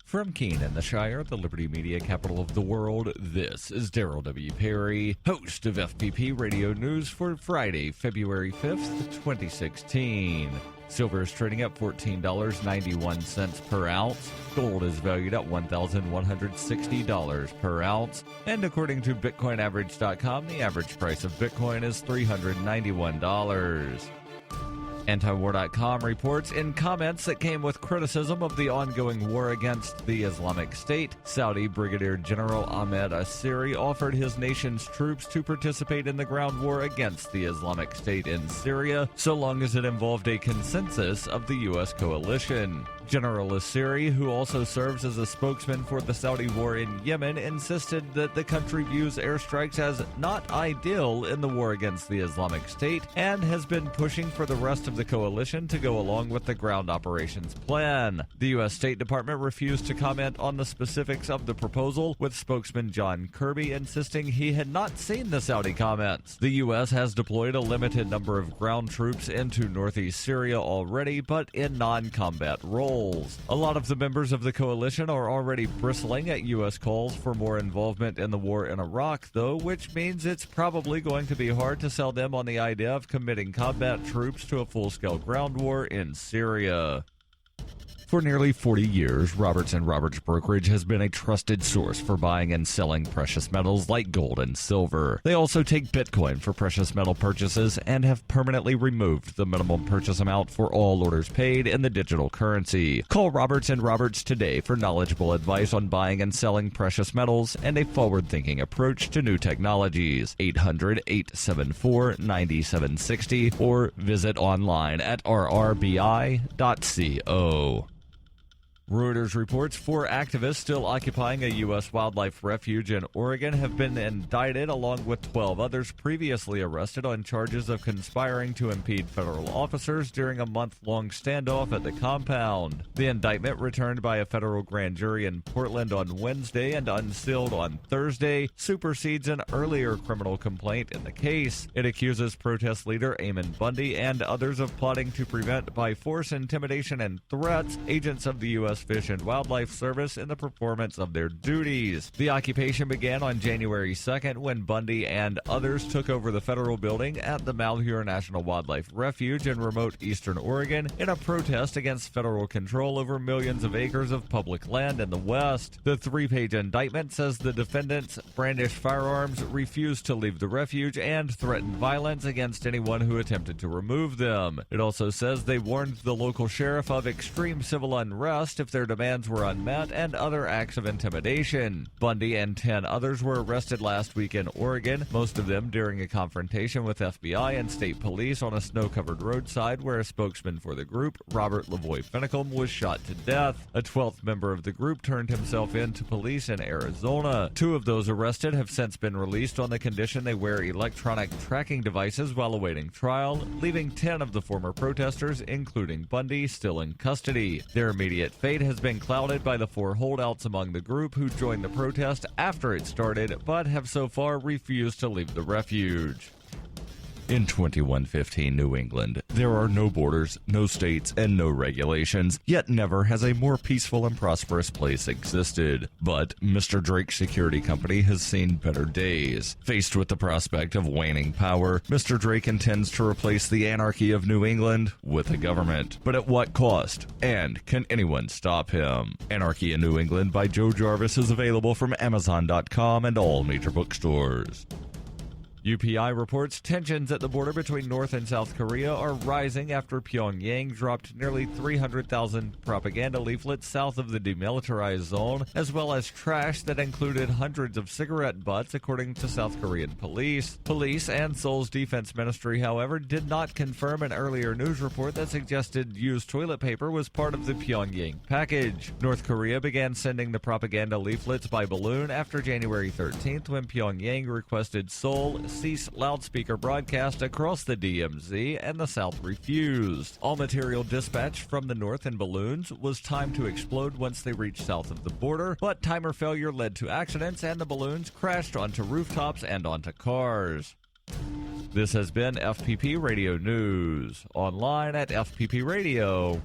From Keene in the Shire, the Liberty Media capital of the world, this is Daryl W. Perry, host of FPP Radio News for Friday, February 5th, 2016. Silver is trading at $14.91 per ounce. Gold is valued at $1,160 per ounce. And according to BitcoinAverage.com, the average price of Bitcoin is $391. Antiwar.com reports in comments that came with criticism of the ongoing war against the Islamic State, Saudi Brigadier General Ahmed Assiri offered his nation's troops to participate in the ground war against the Islamic State in Syria, so long as it involved a consensus of the U.S. coalition. General Assiri, who also serves as a spokesman for the Saudi war in Yemen, insisted that the country views airstrikes as not ideal in the war against the Islamic State and has been pushing for the rest of the coalition to go along with the ground operations plan. The U.S. State Department refused to comment on the specifics of the proposal, with spokesman John Kirby insisting he had not seen the Saudi comments. The U.S. has deployed a limited number of ground troops into northeast Syria already, but in non-combat roles. A lot of the members of the coalition are already bristling at U.S. calls for more involvement in the war in Iraq, though, which means it's probably going to be hard to sell them on the idea of committing combat troops to a full-scale ground war in Syria. For nearly 40 years, Roberts & Roberts Brokerage has been a trusted source for buying and selling precious metals like gold and silver. They also take Bitcoin for precious metal purchases and have permanently removed the minimum purchase amount for all orders paid in the digital currency. Call Roberts & Roberts today for knowledgeable advice on buying and selling precious metals and a forward-thinking approach to new technologies. 800-874-9760 or visit online at rrbi.co. Reuters reports 4 activists still occupying a U.S. wildlife refuge in Oregon have been indicted, along with 12 others previously arrested on charges of conspiring to impede federal officers during a month-long standoff at the compound. The indictment, returned by a federal grand jury in Portland on Wednesday and unsealed on Thursday, supersedes an earlier criminal complaint in the case. It accuses protest leader Eamon Bundy and others of plotting to prevent, by force, intimidation, and threats, agents of the U.S. Fish and Wildlife Service in the performance of their duties. The occupation began on January 2nd when Bundy and others took over the federal building at the Malheur National Wildlife Refuge in remote eastern Oregon in a protest against federal control over millions of acres of public land in the West. The 3-page indictment says the defendants brandished firearms, refused to leave the refuge, and threatened violence against anyone who attempted to remove them. It also says they warned the local sheriff of extreme civil unrest if their demands were unmet, and other acts of intimidation. Bundy and 10 others were arrested last week in Oregon, most of them during a confrontation with FBI and state police on a snow-covered roadside where a spokesman for the group, Robert Lavoie Finicum, was shot to death. A 12th member of the group turned himself in to police in Arizona. 2 of those arrested have since been released on the condition they wear electronic tracking devices while awaiting trial, leaving 10 of the former protesters, including Bundy, still in custody. Their immediate fate has been clouded by the 4 holdouts among the group who joined the protest after it started, but have so far refused to leave the refuge. In 2115 New England, there are no borders, no states, and no regulations, yet never has a more peaceful and prosperous place existed. But Mr. Drake's security company has seen better days. Faced with the prospect of waning power, Mr. Drake intends to replace the anarchy of New England with a government. But at what cost? And can anyone stop him? Anarchy in New England by Joe Jarvis is available from Amazon.com and all major bookstores. UPI reports tensions at the border between North and South Korea are rising after Pyongyang dropped nearly 300,000 propaganda leaflets south of the demilitarized zone, as well as trash that included hundreds of cigarette butts, according to South Korean police. Police and Seoul's defense ministry, however, did not confirm an earlier news report that suggested used toilet paper was part of the Pyongyang package. North Korea began sending the propaganda leaflets by balloon after January 13th, when Pyongyang requested Seoul cease loudspeaker broadcast across the DMZ, and the South refused. All material dispatched from the North in balloons was timed to explode once they reached south of the border, but timer failure led to accidents and the balloons crashed onto rooftops and onto cars. This has been FPP Radio News, online at fppradio.com.